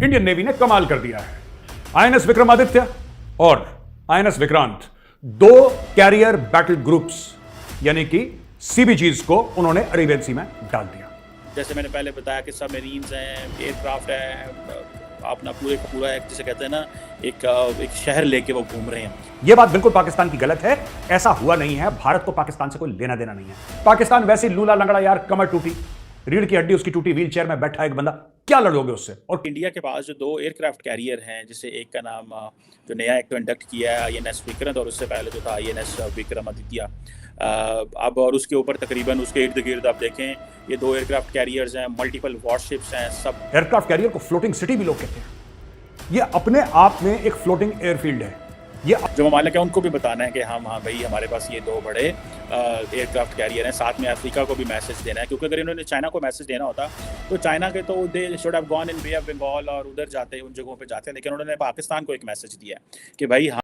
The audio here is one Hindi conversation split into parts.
इंडियन नेवी ने कमाल कर दिया है। आईएनएस विक्रमादित्य और आईएनएस विक्रांत दो कैरियर बैटल ग्रुप्स यानी कि सीबीजीज को उन्होंने अरेबियन सी में डाल दिया। जैसे मैंने पहले बताया कि सबमरीन्स हैं, एयरक्राफ्ट है, अपना पूरा एक जिसे कहते हैं ना एक शहर लेके वो घूम रहे हैं। यह बात बिल्कुल पाकिस्तान की गलत है। ऐसा हुआ नहीं है। भारत को पाकिस्तान से कोई लेना देना नहीं है। पाकिस्तान वैसे लूला लंगड़ा यार, कमर टूटी, रीढ़ की हड्डी उसकी टूटी, व्हीलचेयर में बैठा एक बंदा, क्या लड़ोगे उससे। और इंडिया के पास जो दो एयरक्राफ्ट कैरियर हैं, जिसे एक का नाम जो नया एक तो इंडक्ट किया है आईएनएस विक्रांत, और उससे पहले जो था आईएनएस विक्रमादित्य, अब और उसके ऊपर तकरीबन उसके इर्द गिर्द आप देखें ये दो एयरक्राफ्ट कैरियर्स हैं, मल्टीपल वॉरशिप्स हैं। सब एयरक्राफ्ट कैरियर को फ्लोटिंग सिटी भी लोग कहते हैं। ये अपने आप में एक फ्लोटिंग एयरफील्ड है। ये जो ममालिक है उनको भी बताना है कि हाँ भाई हमारे पास ये दो बड़े एयरक्राफ्ट कैरियर हैं। साथ में अफ्रीका को भी मैसेज देना है, क्योंकि अगर इन्होंने चाइना को मैसेज देना होता तो चाइना के तो they should have gone in Bay of Bengal और उधर जाते उन जगहों पे जाते हैं, लेकिन उन्होंने पाकिस्तान को एक मैसेज दिया है कि भाई हाँ।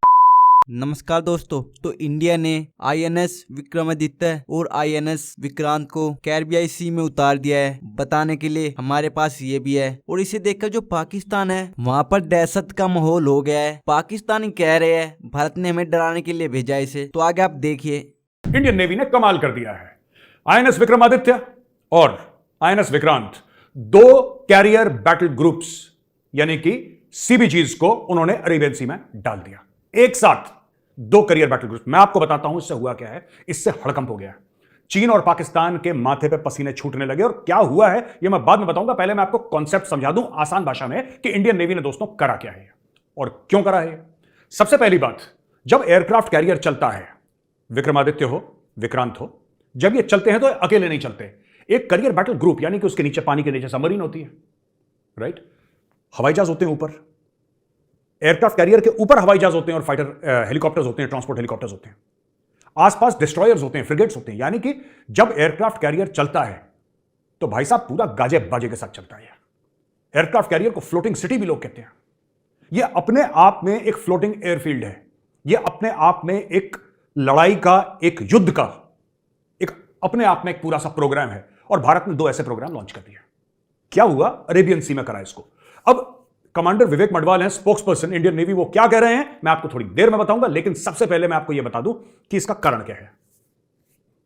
नमस्कार दोस्तों, तो इंडिया ने आईएनएस विक्रमादित्य और आईएनएस विक्रांत को कैरिबियाई सी में उतार दिया है। बताने के लिए हमारे पास ये भी है, और इसे देखकर जो पाकिस्तान है वहाँ पर दहशत का माहौल हो गया है। पाकिस्तानी कह रहे हैं भारत ने हमें डराने के लिए भेजा इसे, तो आगे आप देखिए। इंडियन नेवी ने कमाल कर दिया है। आईएनएस विक्रमादित्य और आईएनएस विक्रांत दो कैरियर बैटल ग्रुप्स यानी कि सीबीजीज को उन्होंने अरेबियन सी में डाल दिया। एक साथ दो कैरियर बैटल ग्रुप। मैं आपको बताता हूं इससे हुआ क्या है। इससे हड़कंप हो गया। चीन और पाकिस्तान के माथे पे पसीने छूटने लगे, और क्या हुआ है यह मैं बाद में बताऊंगा। पहले मैं आपको कॉन्सेप्ट समझा दूं आसान भाषा में कि इंडियन नेवी ने दोस्तों करा क्या है और क्यों करा है। सबसे पहली बात, जब एयरक्राफ्ट कैरियर चलता है, विक्रमादित्य हो विक्रांत हो, जब ये चलते हैं तो अकेले नहीं चलते। एक कैरियर बैटल ग्रुप यानी कि उसके नीचे पानी के नीचे सबमरीन होती है, राइट, हवाई जहाज होते हैं ऊपर, एयरक्राफ्ट कैरियर के ऊपर हवाई जहाज होते हैं और फाइटर हेलीकॉप्टर्स होते हैं, ट्रांसपोर्ट हेलीकॉप्टर्स होते हैं, आसपास डिस्ट्रॉयर्स होते हैं, फ्रिगेट्स होते हैं। यानी कि जब एयरक्राफ्ट कैरियर चलता है तो भाई साहब पूरा गाजे बाजे के साथ चलता है। एयरक्राफ्ट कैरियर को फ्लोटिंग सिटी भी लोग कहते हैं। यह अपने आप में एक फ्लोटिंग एयरफील्ड है। यह अपने आप में एक लड़ाई का, एक युद्ध का, एक अपने आप में एक पूरा सा प्रोग्राम है। और भारत ने दो ऐसे प्रोग्राम लॉन्च कर दिए। क्या हुआ, अरेबियन सी में करा इसको। अब कमांडर विवेक मडवाल हैं, स्पोक्स पर्सन इंडियन नेवी, वो क्या कह रहे हैं मैं आपको थोड़ी देर में बताऊंगा, लेकिन सबसे पहले मैं आपको यह बता दूं कि इसका कारण क्या है।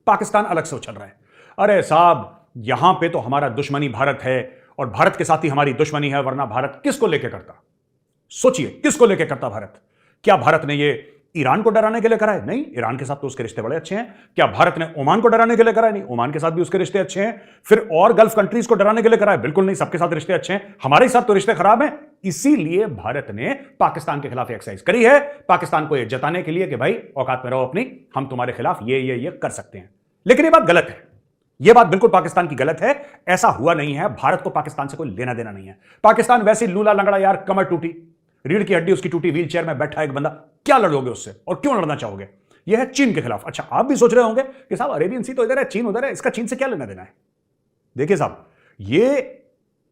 पाकिस्तान अलग से उछल रहा है। अरे साहब, यहां पे तो हमारा दुश्मनी भारत है और भारत के साथ ही हमारी दुश्मनी है, वरना भारत किसको लेके करता। सोचिए, किसको लेके करता भारत। क्या भारत ने यह ईरान को डराने के लिए करा है? नहीं, ईरान के साथ तो उसके रिश्ते बड़े अच्छे हैं। क्या भारत ने ओमान को डराने के लिए करा है? नहीं, ओमान के साथ भी उसके रिश्ते अच्छे हैं। फिर और गल्फ कंट्रीज को डराने के लिए करा है? बिल्कुल नहीं, सबके साथ रिश्ते अच्छे हैं। हमारे साथ तो रिश्ते खराब हैं। इसीलिए भारत ने पाकिस्तान के खिलाफ एक्सरसाइज करी है, पाकिस्तान को यह जताने के लिए कि भाई औकात में रहो अपनी, हम तुम्हारे खिलाफ ये कर सकते हैं। लेकिन यह बात गलत है। यह बात बिल्कुल पाकिस्तान की गलत है। ऐसा हुआ नहीं है। भारत को पाकिस्तान से कोई लेना देना नहीं है। पाकिस्तान वैसे लूला लंगड़ा यार, कमर टूटी, रीढ़ की हड्डी उसकी टूटी, व्हीलचेयर में बैठा एक बंदा, क्या लड़ोगे उससे और क्यों लड़ना चाहोगे। यह है चीन के खिलाफ। अच्छा, आप भी सोच रहे होंगे कि साहब अरेबियन सी तो इधर है, चीन उधर है, इसका चीन से क्या लेना देना है। देखिए साहब, ये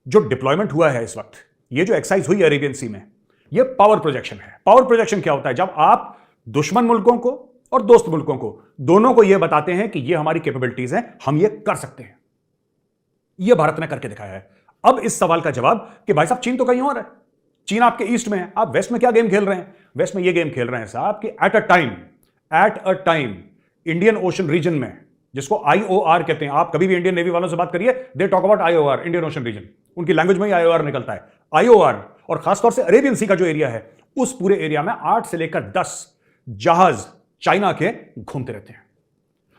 जो डिप्लॉयमेंट हुआ है इस वक्त, ये जो एक्सरसाइज हुई है अरेबियन सी में, ये पावर प्रोजेक्शन है। पावर प्रोजेक्शन क्या होता है? जब आप दुश्मन मुल्कों को और दोस्त मुल्कों को, दोनों को यह बताते हैं कि ये हमारी कैपेबिलिटीज हैं, हम ये कर सकते हैं। यह भारत ने करके दिखाया है। अब इस सवाल का जवाब कि भाई साहब चीन तो कहीं और है, चीन आपके ईस्ट में है, आप वेस्ट में क्या गेम खेल रहे हैं? वेस्ट में ये गेम खेल रहे हैं साहब कि at a time Indian Ocean region में, जिसको आईओआर कहते हैं। आप कभी भी इंडियन नेवी वालों से बात करिए, they talk about IOR, Indian Ocean region. उनकी लैंग्वेज में ही आईओआर निकलता है। आईओआर और खासतौर से अरेबियन सी का जो एरिया है, उस पूरे एरिया में 8 से लेकर 10 जहाज चाइना के घूमते रहते हैं।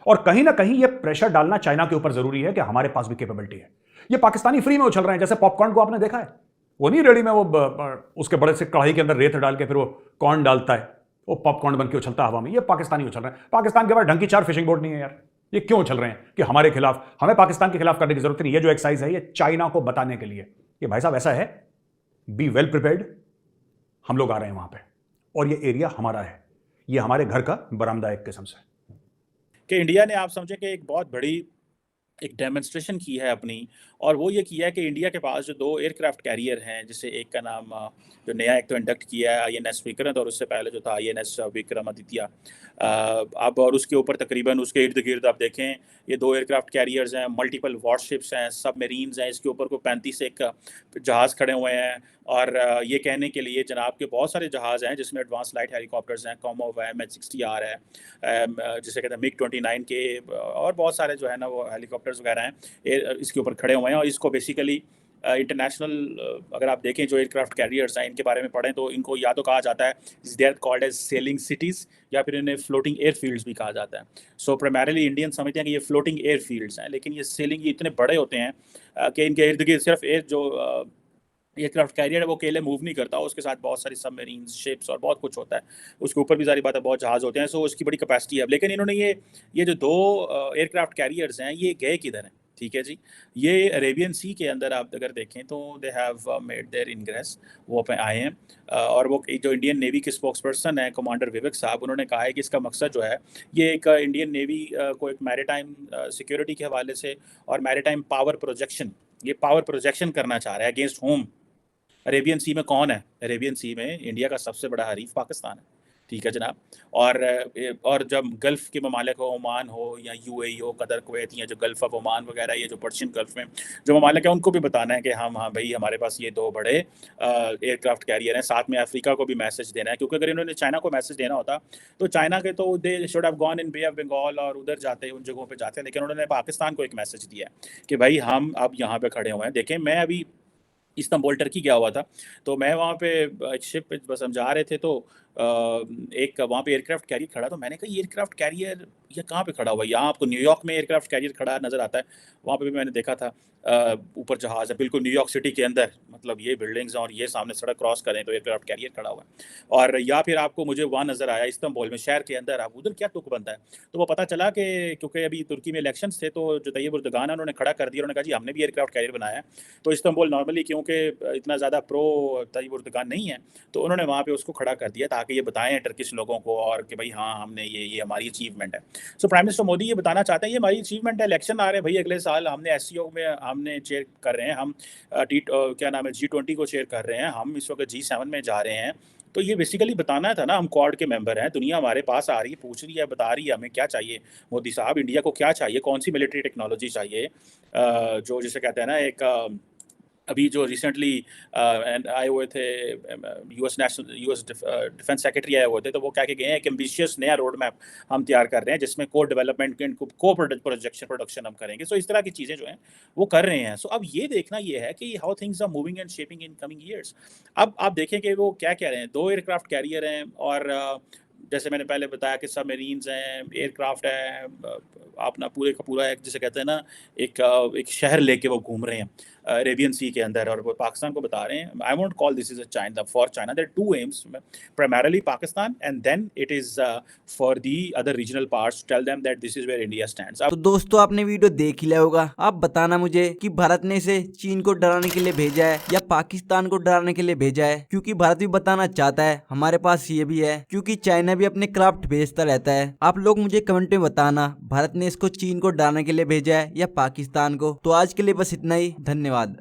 और कहीं ना कहीं यह प्रेशर डालना चाइना के ऊपर जरूरी है कि हमारे पास भी कैपेबिलिटी है। ये पाकिस्तानी फ्री में उछल रहे हैं। जैसे पॉपकॉर्न को आपने देखा है, वो नहीं रेडी में वो उसके बड़े से कढ़ाई के अंदर रेत डाल के फिर वो कॉर्न डालता है, वो पॉपकॉर्न बन के उछलता है हवा में। ये पाकिस्तानी उछल रहे हैं। पाकिस्तान के पास ढंग की 4 फिशिंग बोट नहीं है यार। ये क्यों उछल रहे हैं कि हमारे खिलाफ, हमें पाकिस्तान के खिलाफ करने की जरूरत नहीं। ये जो एक्सरसाइज है, ये चाइना को बताने के लिए कि भाई साहब ऐसा है, बी वेल प्रिपेयर्ड, हम लोग आ रहे हैं वहां पे और ये एरिया हमारा है, ये हमारे घर का बरामदा एक किस्म से। कि इंडिया ने आप समझे कि एक बहुत बड़ी एक डेमोन्स्ट्रेशन की है अपनी, और वो ये किया है कि इंडिया के पास जो 2 एयरक्राफ्ट कैरियर हैं, जिससे एक का नाम जो नया एक तो इंडक्ट किया है आईएनएस विक्रांत, और उससे पहले जो था आईएनएस विक्रमादित्य। अब और उसके ऊपर तकरीबन उसके इर्द-गिर्द आप देखें ये 2 एयरक्राफ्ट कैरियर्स हैं, मल्टीपल वॉरशिप्स हैं, सबमरीन्स हैं, इसके ऊपर कोई 35 एक जहाज़ खड़े हुए हैं। और ये कहने के लिए जनाब के बहुत सारे जहाज़ हैं जिसमें एडवांस लाइट हेलीकॉप्टर्स हैं, कॉमोव है, MH-60R है, जिसे कहते हैं MiG-29 के, और बहुत सारे जो है ना वो हेलीकॉप्टर्स वगैरह हैं इसके ऊपर खड़े हुए हैं। और इसको बेसिकली इंटरनेशनल अगर आप देखें जो एयरक्राफ्ट कैरियर्स हैं इनके बारे में पढ़ें तो इनको या तो कहा जाता है they are called as sailing cities, या फिर इन्हें फ्लोटिंग एयरफील्ड्स भी कहा जाता है। सो प्राइमरीली इंडियन समझते हैं कि ये फ्लोटिंग एयरफील्ड्स हैं, लेकिन ये सेलिंग ये इतने बड़े होते हैं कि इनके इर्द गिर्द सिर्फ एयरक्राफ्ट कैरियर है वो अकेले मूव नहीं करता, उसके साथ बहुत सारी सबमरीन्स, शिप्स और बहुत कुछ होता है। उसके ऊपर भी ज़ाहिर बात है बहुत जहाज़ होते हैं, सो उसकी बड़ी कैपेसिटी है। लेकिन इन्होंने ये जो 2 एयरक्राफ्ट कैरियर्स हैं ये गए किधर हैं? ठीक है जी, ये अरेबियन सी के अंदर आप अगर देखें तो they have made their ingress, वो पे आए हैं। और वो जो इंडियन नेवी के स्पोक्स पर्सन हैं कमांडर विवेक साहब, उन्होंने कहा है कि इसका मकसद जो है ये एक इंडियन नेवी को एक मैरीटाइम सिक्योरिटी के हवाले से और मैरीटाइम पावर प्रोजेक्शन, ये पावर प्रोजेक्शन करना चाह रहा है अगेंस्ट होम। अरेबियन सी में कौन है? अरेबियन सी में इंडिया का सबसे बड़ा हरीफ पाकिस्तान है, ठीक है जनाब। और जब गल्फ़ के ममालिक हो, ओमान हो या यूएई हो, कतर, कुवैत, या जो गल्फ़ ऑफ ओमान वगैरह, ये जो पर्शियन गल्फ़ में जो ममालिक है उनको भी बताना है कि हम हाँ भाई हमारे पास ये 2 बड़े एयरक्राफ्ट कैरियर हैं। साथ में अफ्रीका को भी मैसेज देना है, क्योंकि अगर इन्होंने चाइना को मैसेज देना होता तो चाइना के तो they should have gone in Bay of Bengal और उधर जाते, उन जगहों पर जाते, लेकिन उन्होंने पाकिस्तान को एक मैसेज दिया है कि भाई हम अब यहाँ पर खड़े हुए हैं। देखें, मैं अभी इस्तांबुल टर्की गया हुआ था, तो मैं वहाँ पे एक शिप पे बस हम जा रहे थे, तो एक वहाँ पे एयरक्राफ्ट कैरियर खड़ा, तो मैंने कहा ये एयरक्राफ्ट कैरियर ये कहाँ पे खड़ा हुआ है? यहाँ आपको न्यूयॉर्क में एयरक्राफ्ट कैरियर खड़ा नज़र आता है, वहाँ पे भी मैंने देखा था ऊपर जहाज़ है बिल्कुल न्यूयॉर्क सिटी के अंदर, मतलब ये बिल्डिंग्स और ये सामने सड़क क्रॉस करें तो एयरक्राफ्ट कैरियर खड़ा हुआ है। और या फिर आपको मुझे वहाँ नज़र आया इस्तांबुल में शहर के अंदर, आप उधर क्या तुक बनता है? तो वो पता चला कि क्योंकि अभी तुर्की में इलेक्शंस थे तो जो तैयब उर्दगान है उन्होंने खड़ा कर दिया, उन्होंने कहा जी हमने भी एयरक्राफ्ट कैरियर बनाया है। तो इस्तांबुल नॉर्मली क्योंकि इतना ज़्यादा प्रो तैयब उर्दगान नहीं है, तो उन्होंने वहाँ पे उसको खड़ा कर दिया ताकि ये बताएं टर्किश लोगों को और कि भाई हाँ हमने ये हमारी अचीवमेंट है। सो प्राइम मिनिस्टर मोदी ये बताना चाहते हैं ये हमारी अचीवमेंट है। इलेक्शन आ रहे हैं भाई अगले साल, हमने SCO में हमने चेयर कर रहे हैं, हम क्या नाम है G20 को चेयर कर रहे हैं, हम इस वक्त G7 में जा रहे हैं। तो ये बेसिकली बताना था ना, हम क्वाड के मेंबर हैं, दुनिया हमारे पास आ रही है, पूछ रही है, बता रही है हमें क्या चाहिए। मोदी साहब इंडिया को क्या चाहिए, कौन सी मिलिट्री टेक्नोलॉजी चाहिए, जो जिसे कहते हैं ना एक अभी जो रिसेंटली आए हुए थे यूएस डिफेंस सेक्रेटरी आए हुए थे, तो वो क्या गए हैं एक एम्बिशियस नया रोड मैप हम तैयार कर रहे हैं जिसमें को डेवलपमेंट को प्रोडक्शन हम करेंगे। सो इस तरह की चीज़ें जो हैं वो कर रहे हैं। सो अब ये देखना ये है कि how things are moving and shaping in coming years. अब आप देखें कि वो क्या कह रहे हैं, 2 एयरक्राफ्ट कैरियर हैं और जैसे मैंने पहले बताया कि सबमरीन्स हैं, एयरक्राफ्ट है, अपना पूरे का पूरा एक जिसे कहते हैं ना एक शहर लेके वो घूम रहे हैं अरेबियन सी के अंदर, और वो पाकिस्तान को बता रहे हैं। I won't call this is a China for China, there 2 aims, primarily Pakistan and then it is for the other regional parts, tell them that this is where India stands. तो दोस्तों आपने वीडियो देख ही लिया होगा, आप बताना मुझे कि भारत ने इसे चीन को डराने के लिए भेजा है या पाकिस्तान को डराने के लिए भेजा है, क्योंकि भारत भी बताना चाहता है हमारे पास ये भी है, क्योंकि चाइना भी अपने क्राफ्ट भेजता रहता है। आप लोग मुझे कमेंट में बताना भारत ने इसको चीन को डराने के लिए भेजा है या पाकिस्तान को। तो आज के लिए बस इतना ही, धन्यवाद।